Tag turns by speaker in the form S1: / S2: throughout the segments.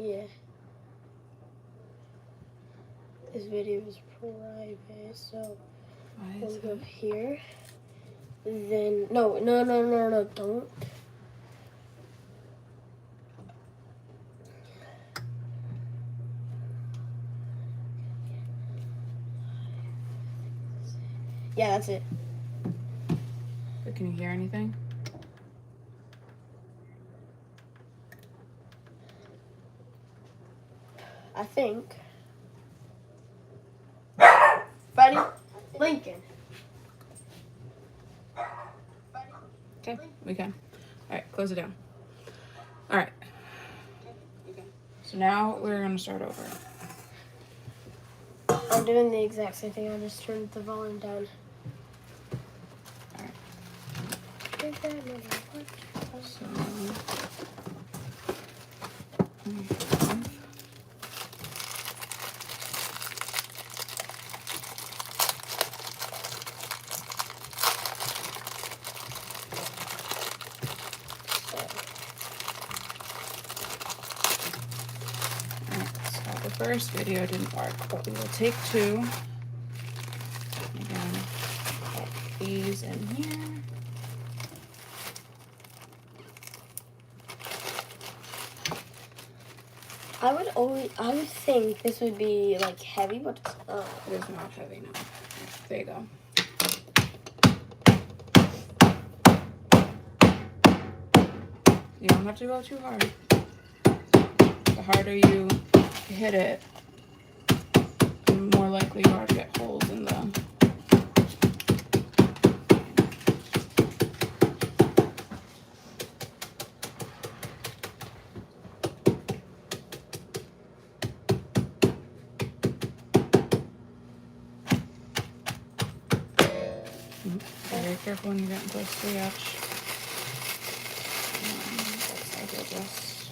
S1: Yeah. This video is private, so we'll go here. Then no, don't. Yeah, that's it.
S2: But can you hear anything?
S1: I think. Buddy, Lincoln.
S2: Okay, we can. All right, close it down. All right. So now we're gonna start over.
S1: I'm doing the exact same thing. I just turned the volume down.
S2: All right. So the first video didn't work, but we will take two. Again, put these in here.
S1: I would think this would be like heavy, but
S2: it is not heavy now. There you go. You don't have to go too hard. The harder you hit it, the more likely you are to get holes in the. Be very careful when you get close to the edge. I will just.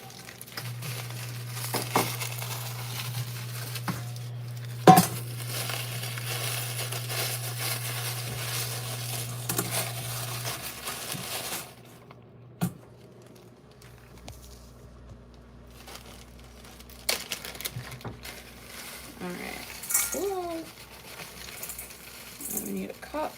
S2: All right. Cool. And we need a cup.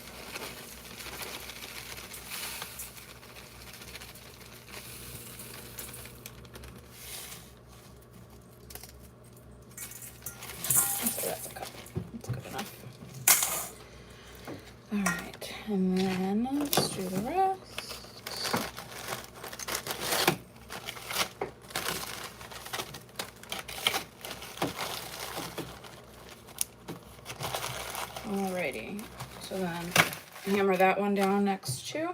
S2: That's a cup. That's good enough. All right, and then let's do the rest. Alrighty, so then hammer that one down next to.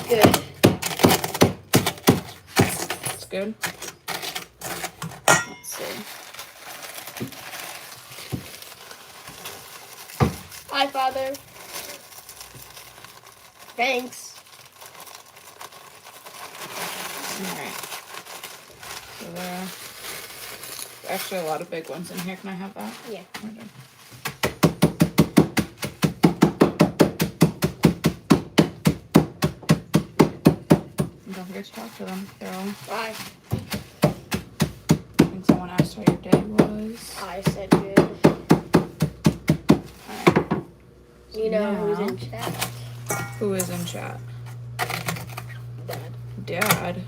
S1: good.
S2: That's good. Let's see.
S1: Hi, Father. Thanks.
S2: Alright. So there are actually a lot of big ones in here. Can I have that?
S1: Yeah.
S2: And don't forget to talk to them. They're all.
S1: Bye.
S2: And someone asked how your day was.
S1: I said good.
S2: Alright.
S1: You know
S2: Now-
S1: who's in chat?
S2: Who is in chat?
S1: Dad.
S2: Dad.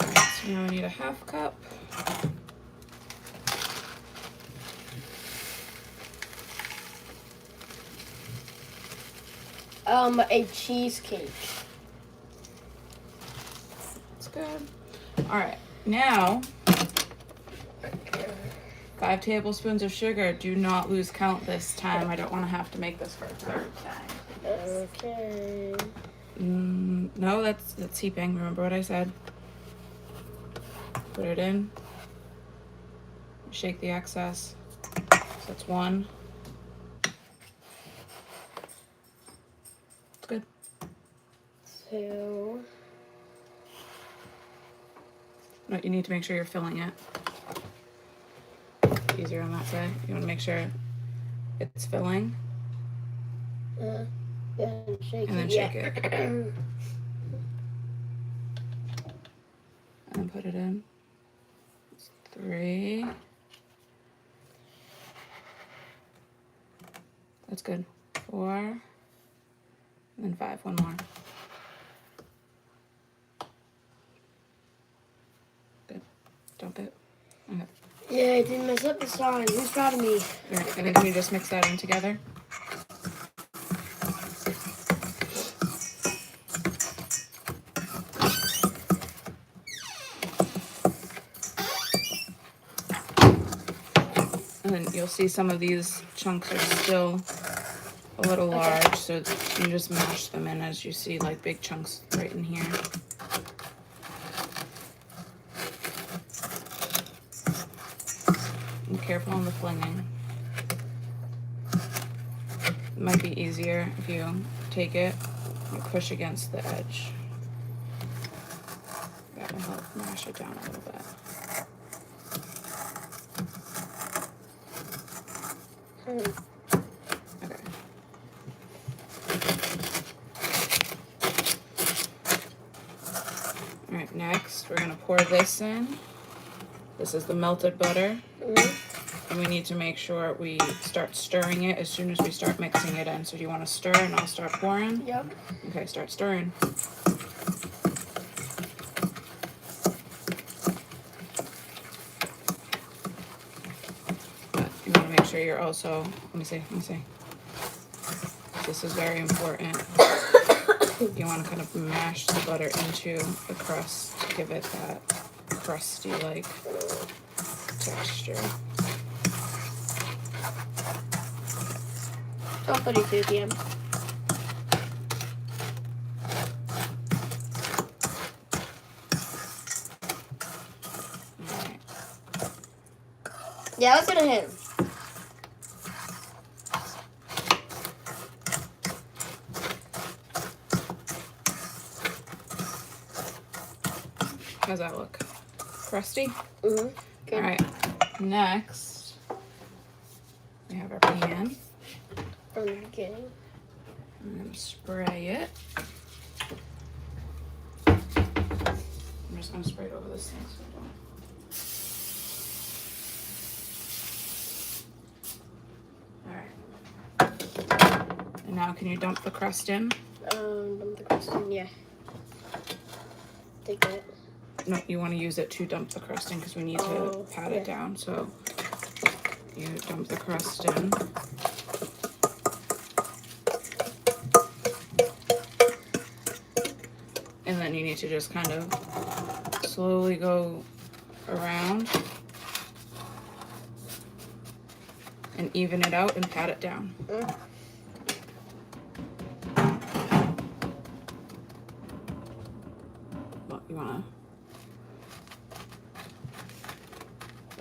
S2: Alright, so now we need a half cup.
S1: A cheesecake.
S2: That's good. Alright, now 5 tablespoons of sugar. Do not lose count this time. I don't want to have to make this for a third time.
S1: Okay.
S2: No, that's heaping. Remember what I said? Put it in. Shake the excess. So that's 1,
S1: 2.
S2: No, you need to make sure you're filling it. Easier on that side. You want to make sure it's filling.
S1: Yeah, and shake
S2: and then
S1: it.
S2: shake it. And then put it in. 3. That's good. 4. And then 5. One more. Good. Dump it. Okay.
S1: Yeah, I didn't mess up this time. Who's proud of me?
S2: Alright, and then can we just mix that in together? And then you'll see some of these chunks are still a little large, so you just mash them in as you see, like big chunks right in here. And careful on the flinging. It might be easier if you take it, you push against the edge. That will help mash it down a little bit. Okay. Alright, next we're going to pour this in. This is the melted butter. And we need to make sure we start stirring it as soon as we start mixing it in. So do you want to stir and I'll start pouring?
S1: Yep.
S2: Okay, start stirring. But you want to make sure you're also, let me see. This is very important. You want to kind of mash the butter into the crust to give it that crusty-like texture.
S1: 12:32 p.m.
S2: Alright.
S1: Yeah, let's get a hint.
S2: How's that look? Crusty?
S1: Good.
S2: Alright, next we have our pan.
S1: From the beginning.
S2: I'm going to spray it. I'm just going to spray it over this thing so I don't. Alright. And now can you dump the crust in?
S1: Dump the crust in, yeah. Take that.
S2: No, you want to use it to dump the crust in because we need to pat it down. So you dump the crust in. And then you need to just kind of slowly go around and even it out and pat it down. Well, you want to,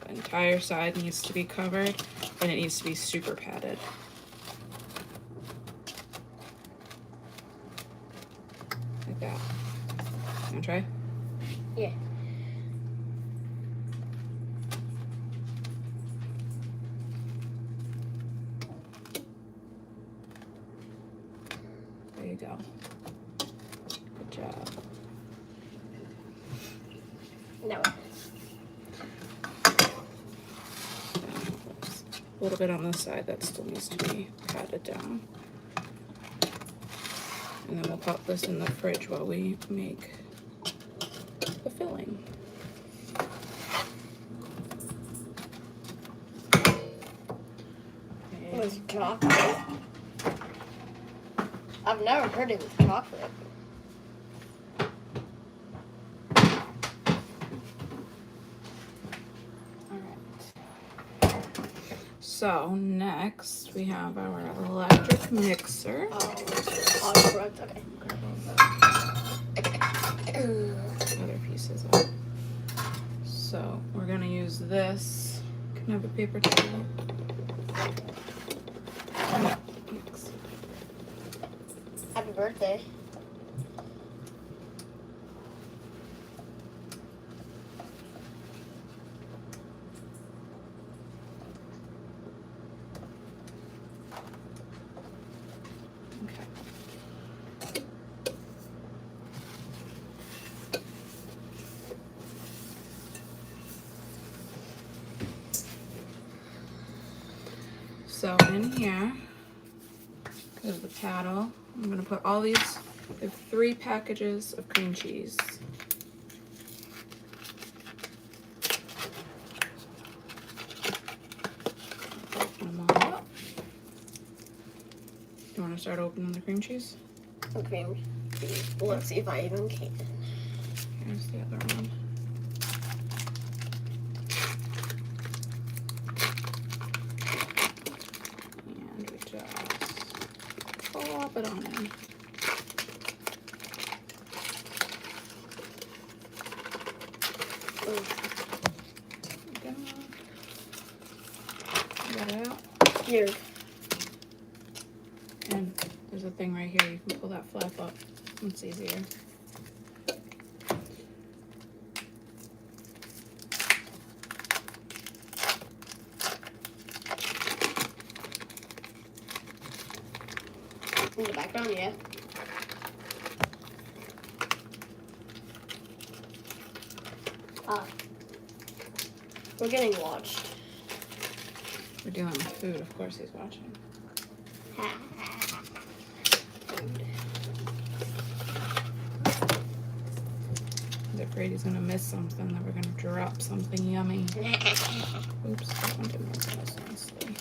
S2: the entire side needs to be covered and it needs to be super padded. Like that. You want to try?
S1: Yeah.
S2: There you go. Good job.
S1: No.
S2: A little bit on this side that still needs to be patted down. And then we'll pop this in the fridge while we make the filling.
S1: What is chocolate? I've never heard it with chocolate.
S2: So next we have our electric mixer.
S1: Oh, correct. Okay.
S2: Other pieces up. So we're gonna use this. Can I have a paper towel?
S1: Happy birthday.
S2: So in here is the paddle. I'm going to put all these. I have 3 packages of cream cheese. Open them all up. You want to start opening the cream cheese?
S1: Okay. Let's see if I even can.
S2: Here's the other one. And we just plop it on in. Get it out.
S1: Here.
S2: And there's a thing right here. You can pull that flap up. It's easier.
S1: In the background, yeah. We're getting watched.
S2: We're dealing with food. Of course he's watching. He's afraid he's going to miss something, that we're going to drop something yummy. Oops, that one didn't open as nicely.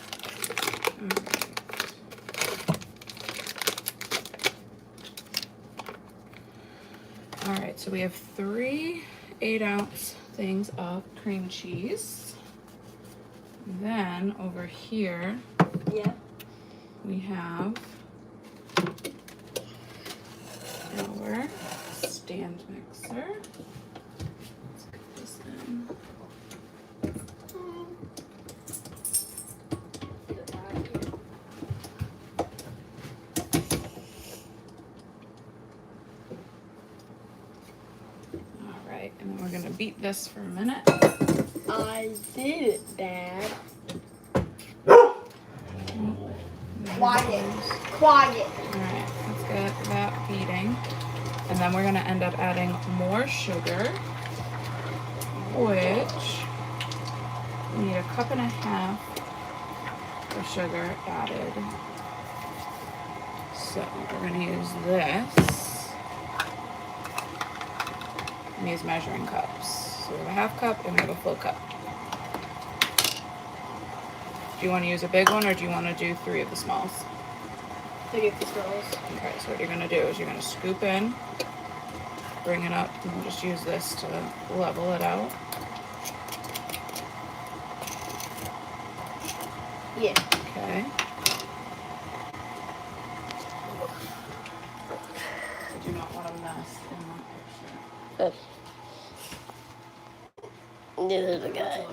S2: Alright, so we have 3 8-ounce things of cream cheese. Then over here,
S1: Yeah.
S2: we have our stand mixer. Let's get this in. Alright, and then we're gonna beat this for a minute.
S1: I did it, Dad.
S2: Quiet.
S1: Quiet.
S2: Alright, let's get that beating. And then we're going to end up adding more sugar, which we need 1.5 cups of sugar added. So we're going to use this and these measuring cups. So we have a 1/2 cup and we have a full cup. Do you want to use a big one or do you want to do 3 of the smalls?
S1: 3 of the smalls.
S2: Okay, so what you're going to do is you're going to scoop in, bring it up, and we'll just use this to level it out.
S1: Yeah.
S2: Okay. I do not want to mess in that picture.
S1: This is the guy.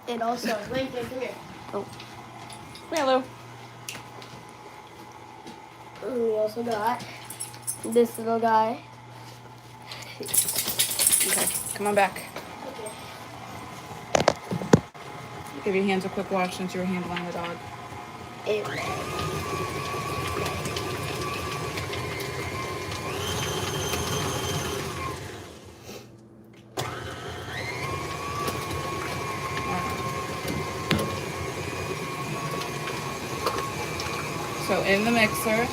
S1: And also, Lincoln, come here.
S2: Oh. Hello.
S1: We also got this little guy.
S2: Okay, come on back.
S1: Okay.
S2: Give your hands a quick wash since you were handling the dog. So in the mixer,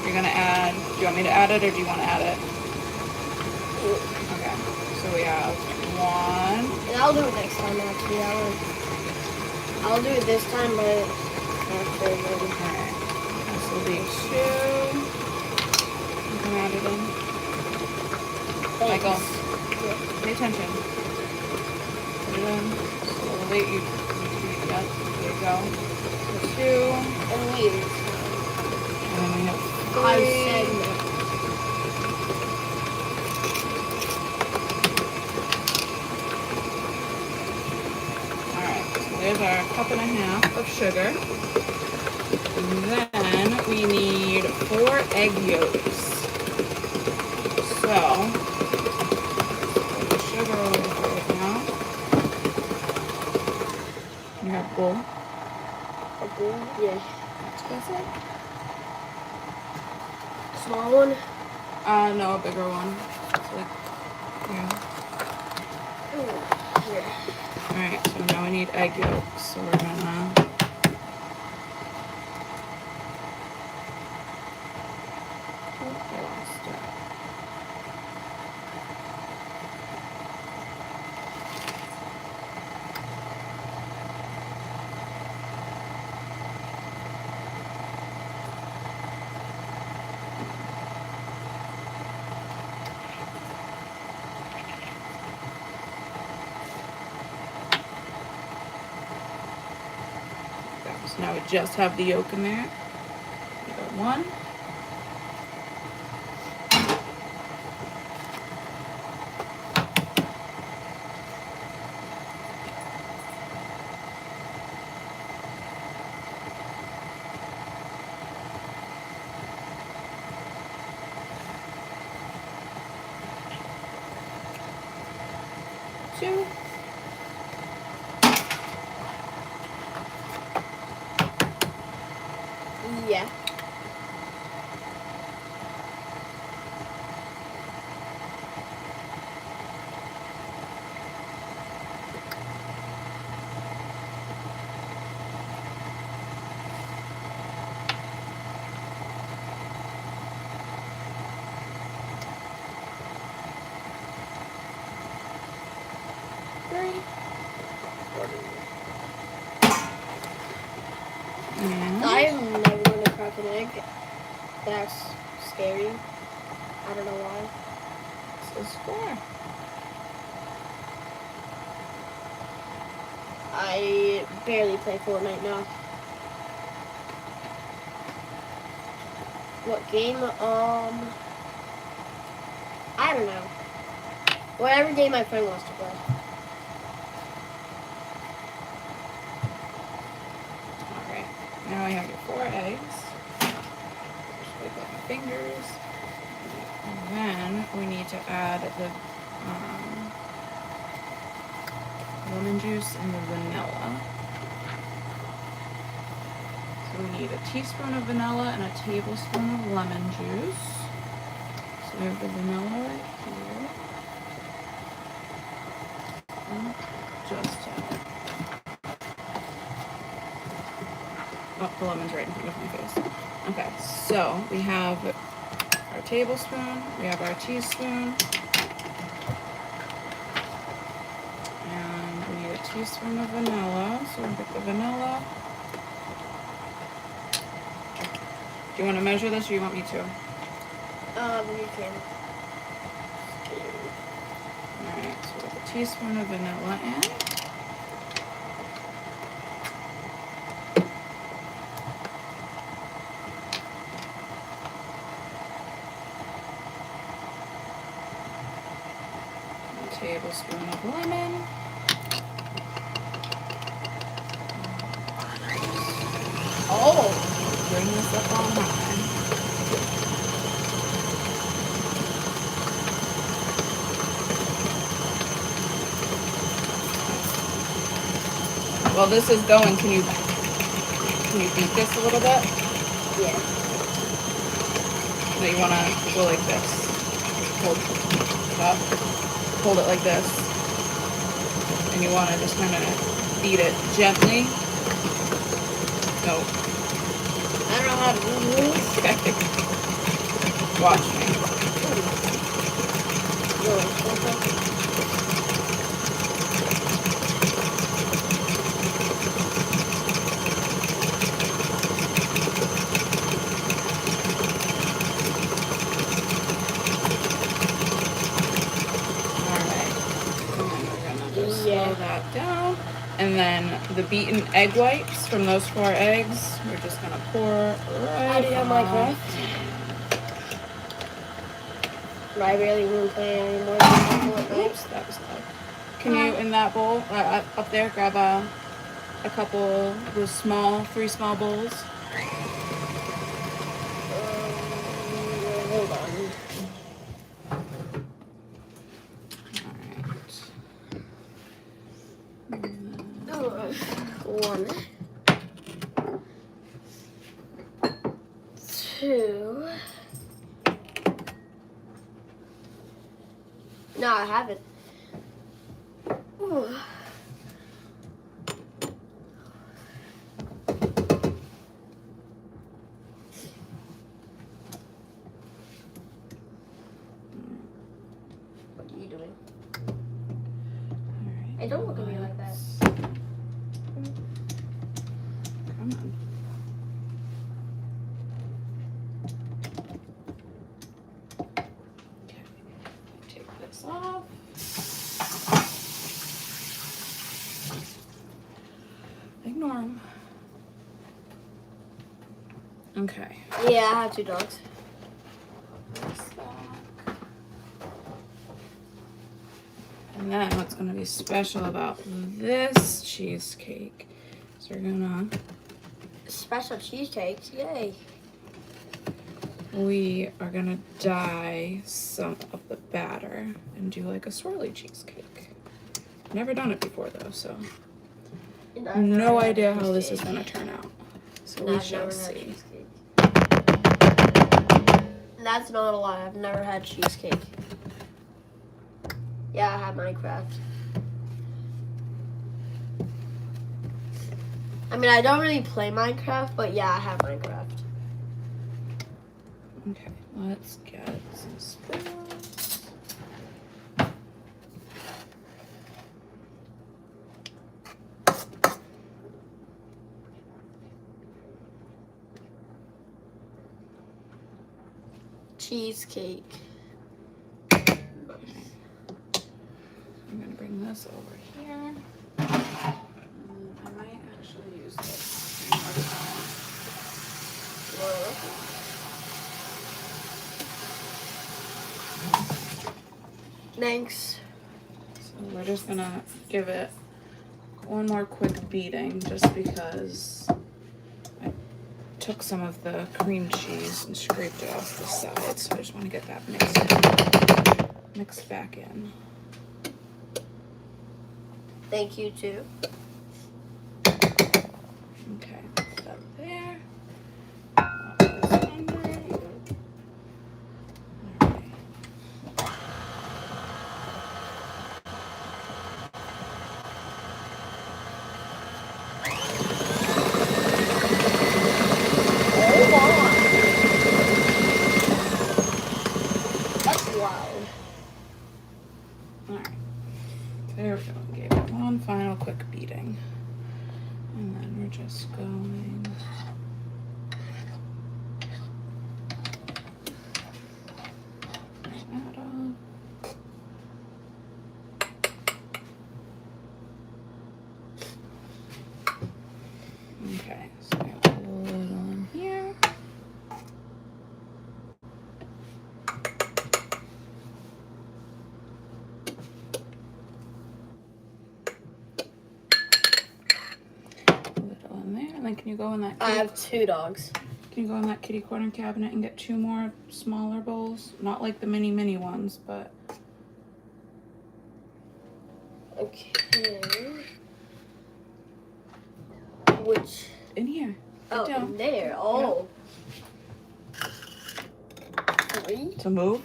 S2: you're gonna add, do you want me to add it or do you want to add it? Okay, so we have 1.
S1: And I'll do it next time, actually. I'll do it this time, but after.
S2: Alright, this will be 2. You can add it in. Michael, pay attention. Put it in slowly. Yep, there you go. 2.
S1: And we.
S2: And then we have 3.
S1: I said no.
S2: Alright, so there's our 1.5 cups of sugar. And then we need 4 egg yolks. So, put the sugar over right now. You have a bowl?
S1: A bowl? Yeah.
S2: That's it?
S1: Small one?
S2: No, a bigger one. It's like, yeah. Alright, so now we need egg yolks. So we're gonna I lost it. So now we just have the yolk in there. We got one. Two.
S1: Yeah.
S2: Three. And
S1: I'm never gonna crack an egg. That's scary. I don't know why.
S2: this is four.
S1: I barely play Fortnite now. What game? I don't know. Whatever game my friend wants to play.
S2: Alright, now I have your 4 eggs. Just wipe up my fingers. And then we need to add the lemon juice and the vanilla. So we need a teaspoon of vanilla and a tablespoon of lemon juice. So we have the vanilla right here. And just oh, the lemon's right in front of my face. Okay, so we have our tablespoon, we have our teaspoon, and we need a teaspoon of vanilla. So we'll get the vanilla. Do you want to measure this or you want me to?
S1: You can.
S2: Alright, so with a teaspoon of vanilla in. A tablespoon of lemon.
S1: Oh,
S2: Bring this up on high. While this is going, can you beat this a little bit?
S1: yeah.
S2: No, you want to go like this. Hold it up. Hold it like this. And you want to just kind of beat it gently. No.
S1: I don't know how to do this.
S2: Okay. Watch me. Slow that down. And then the beaten egg whites from those 4 eggs, we're just going to pour right
S1: I do have my
S2: on.
S1: craft. I barely even play anymore than Fortnite.
S2: Oops, that was loud. Can you, in that bowl, up there, grab a couple, those small, 3 small bowls?
S1: Hold on. One, 2. No, I haven't. Ooh. Hey, don't look at me like that.
S2: Come on. Okay. Take this off. Ignore him. Okay.
S1: Yeah, I have 2 dogs.
S2: And then what's going to be special about this cheesecake is we're going to...
S1: Special cheesecakes, yay.
S2: We are going to dye some of the batter and do like a swirly cheesecake. Never done it before though, so no idea how this is going to turn out. So we shall see.
S1: That's not a lie. I've never had cheesecake. Yeah, I have Minecraft. I mean, I don't really play Minecraft, but yeah, I have Minecraft.
S2: Okay, let's get some spoons.
S1: Cheesecake.
S2: Okay. I'm gonna bring this over here. I might actually use this one more time.
S1: Thanks.
S2: So we're just gonna give it one more quick beating just because I took some of the cream cheese and scraped it off the side, so I just want to get that mixed back in.
S1: Thank you too.
S2: Okay, put that there. Pop this under. Alright.
S1: That's loud.
S2: Alright. There we go. Gave it one final quick beating. And then we're just going... that up. Okay, so I have a little in here. In there, and then can you go in that?
S1: I have 2 dogs.
S2: Can you go in that kitty corner cabinet and get 2 more smaller bowls? Not like the mini ones, but
S1: Okay. Which?
S2: in here.
S1: Oh,
S2: down.
S1: in there. Oh.
S2: Yep. To move.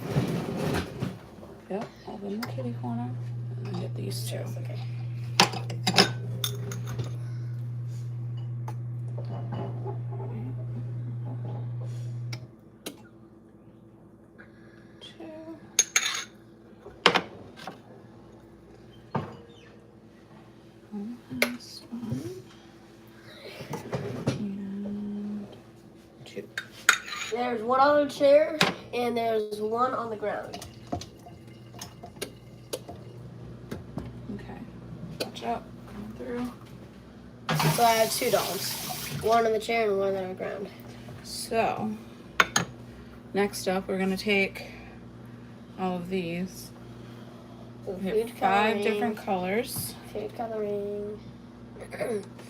S2: Yep. All in the kitty corner, and then get these 2.
S1: Yes, okay.
S2: This one. And 2.
S1: There's one on the chair, and there's one on the ground.
S2: Okay. Watch out. Coming through.
S1: So I have 2 dogs. One on the chair and one on the ground.
S2: So, next up, we're going to take all of these. We have 5 different colors.
S1: Food coloring.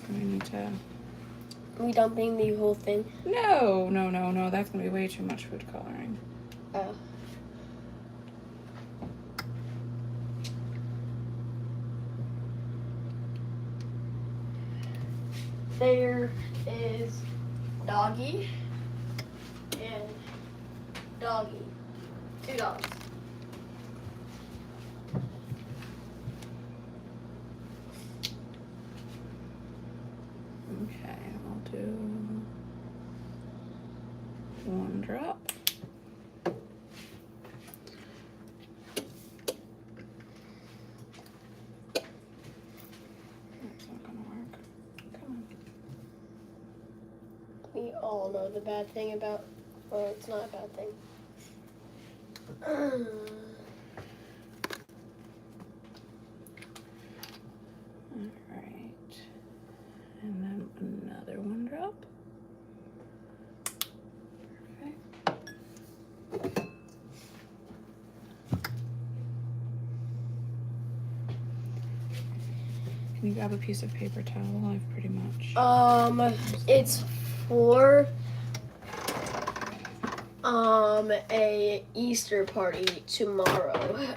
S2: We need to...
S1: Are we dumping the whole thing?
S2: No. That's going to be way too much food coloring.
S1: Oh. There is Doggy and Doggy. 2 dogs.
S2: Okay, I'll do 1 drop.
S1: all know the bad thing about, well, it's not a bad thing.
S2: Alright. And then another one drop. Perfect. Can you grab a piece of paper towel? I've pretty much.
S1: It's for a Easter party tomorrow.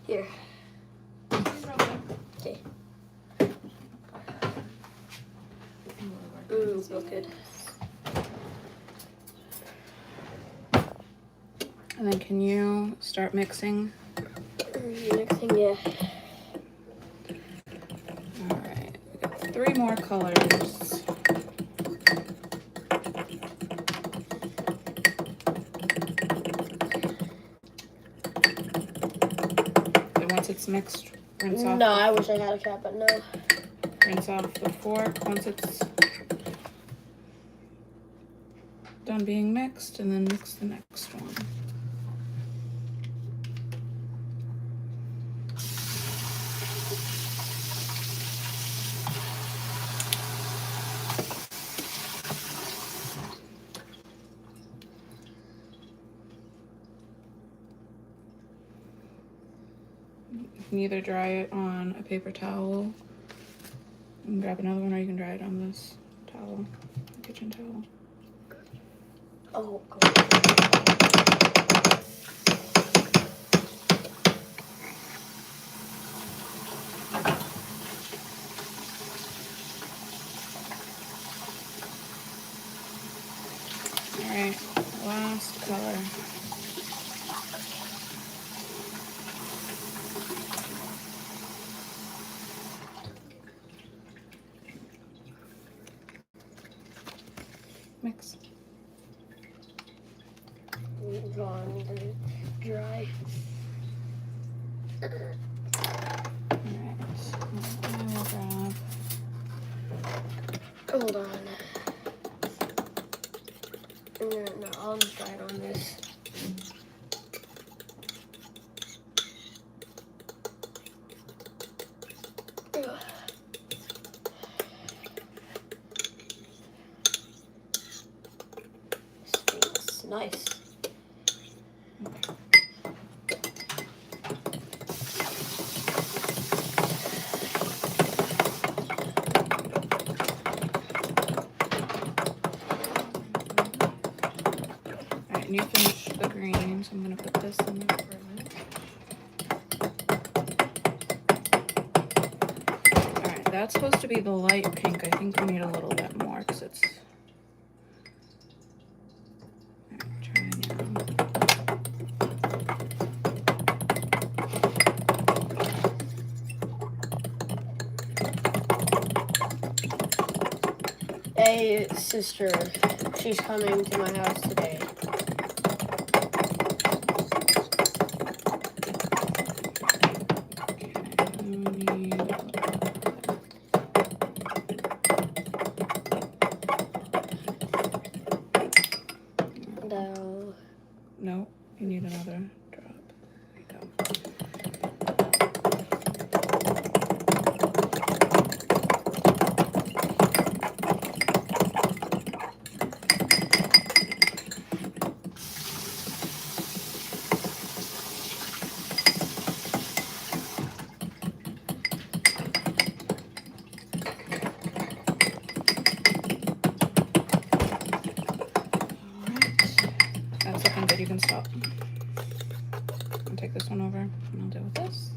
S1: Here. Okay. Smells good.
S2: And then can you start mixing?
S1: Mixing, yeah.
S2: Alright, we got 3 more colors. And once it's mixed, rinse off.
S1: No, I wish I had a cap, but no.
S2: Rinse off the fork once it's done being mixed, and then mix the next one. You can either dry it on a paper towel and grab another one, or you can dry it on this towel, kitchen towel.
S1: Oh, God.
S2: Alright, last color. Mix.
S1: Gone, dry.
S2: Alright, I will grab.
S1: Hold on. No, I'll just try it on this. Ugh. Stinks. Nice.
S2: Alright, and you finish the green, so I'm gonna put this in the fridge. Alright, that's supposed to be the light pink. I think we need a little bit more because it's. Alright, try now.
S1: Hey, sister, she's coming to my house today.
S2: No, you need another drop. There you go. That's looking good. You can stop. I'll take this one over and I'll deal with this.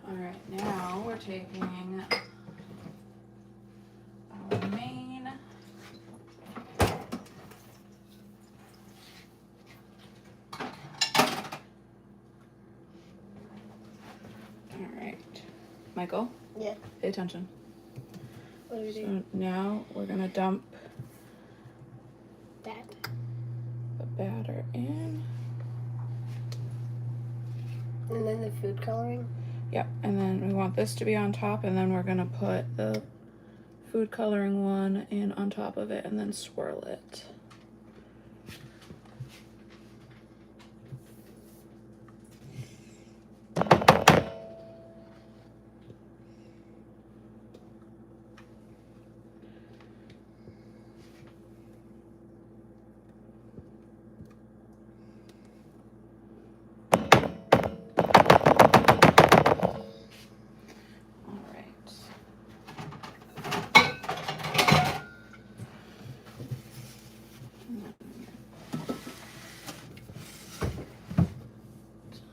S2: Alright, now we're taking our main Michael,
S1: Yeah.
S2: pay attention.
S1: What do we do?
S2: So now we're gonna dump
S1: That.
S2: the batter in.
S1: And then the food coloring.
S2: Yep, and then we want this to be on top, and then we're gonna put the food coloring one in on top of it and then swirl it.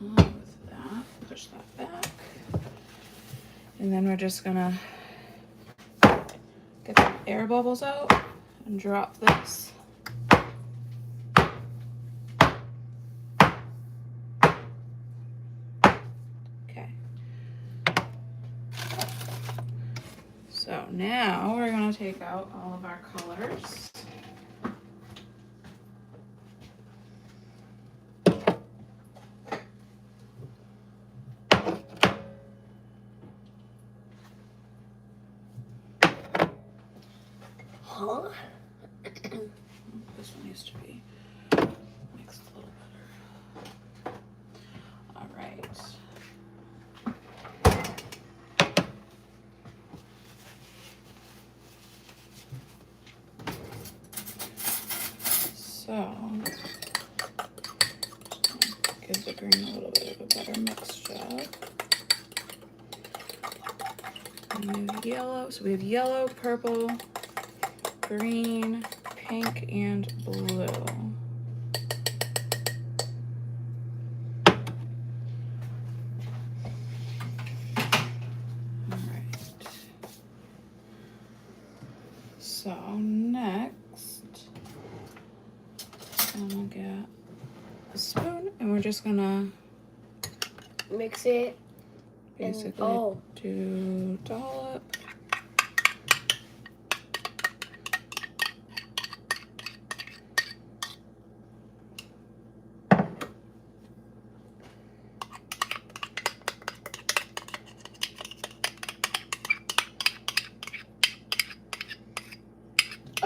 S2: With that, push that back. And then we're just gonna get the air bubbles out and drop this. Okay. So now we're gonna take out all of our colors.
S1: Huh?
S2: This one needs to be mixed a little better. All right. So, give the green a little bit of a better mix job. And we have yellow, so we have yellow, purple, green, pink, and blue. All right. So next, I'm gonna get a spoon, and we're just gonna
S1: Mix it.
S2: basically do dollop.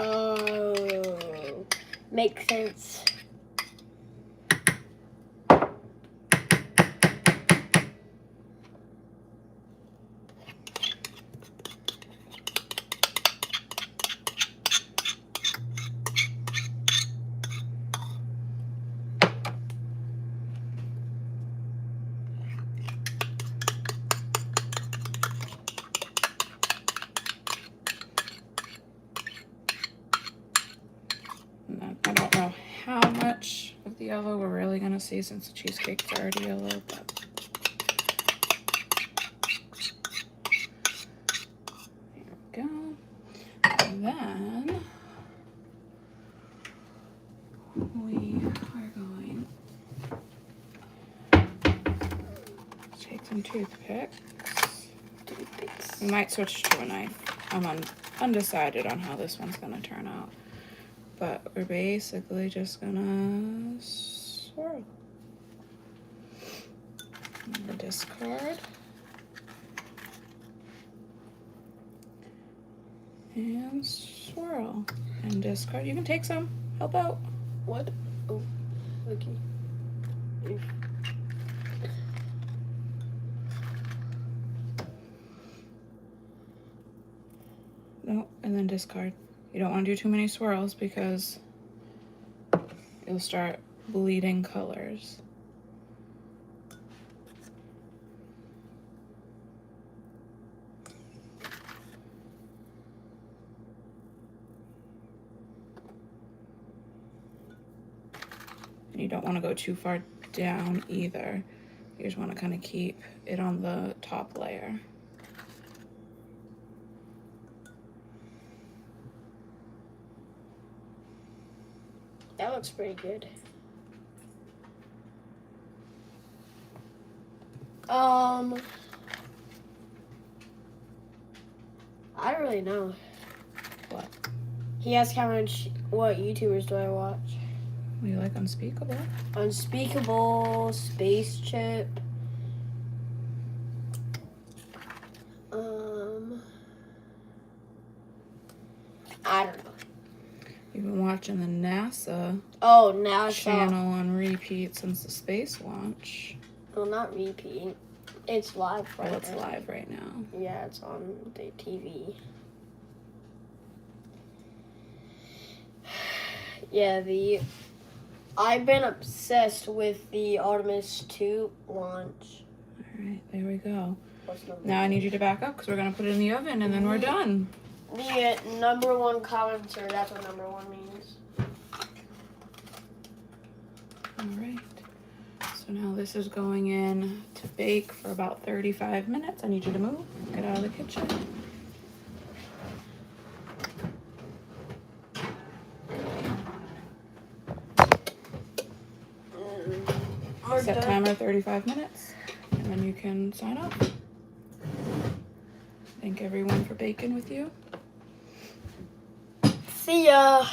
S1: Oh, makes sense.
S2: And then I don't know how much of the yellow we're really gonna see since the cheesecake's already yellow, but there we go. And then we are going to take some toothpicks. We might switch to a knife. I'm undecided on how this one's gonna turn out. But we're basically just gonna swirl. And discard. And swirl. And discard. You can take some. Help out.
S1: What? Oh, okay.
S2: No, and then discard. You don't want to do too many swirls because you'll start bleeding colors. And you don't want to go too far down either. You just want to kind of keep it on the top layer.
S1: That looks pretty good. I don't really know.
S2: What?
S1: He asked what YouTubers do I watch?
S2: You like Unspeakable?
S1: Unspeakable, Space Chip. I don't know.
S2: You've been watching the NASA channel on repeat since the space launch.
S1: Well, not repeat. It's live right now.
S2: It's live right now.
S1: Yeah, it's on the TV. Yeah, I've been obsessed with the Artemis 2 launch.
S2: Alright, there we go. Now I need you to back up because we're going to put it in the oven and then we're done.
S1: The number one commenter, that's what number one means.
S2: Alright. So now this is going in to bake for about 35 minutes. I need you to move. Get out of the kitchen. Set timer 35 minutes, and then you can sign off. Thank everyone for baking with you.
S1: See ya.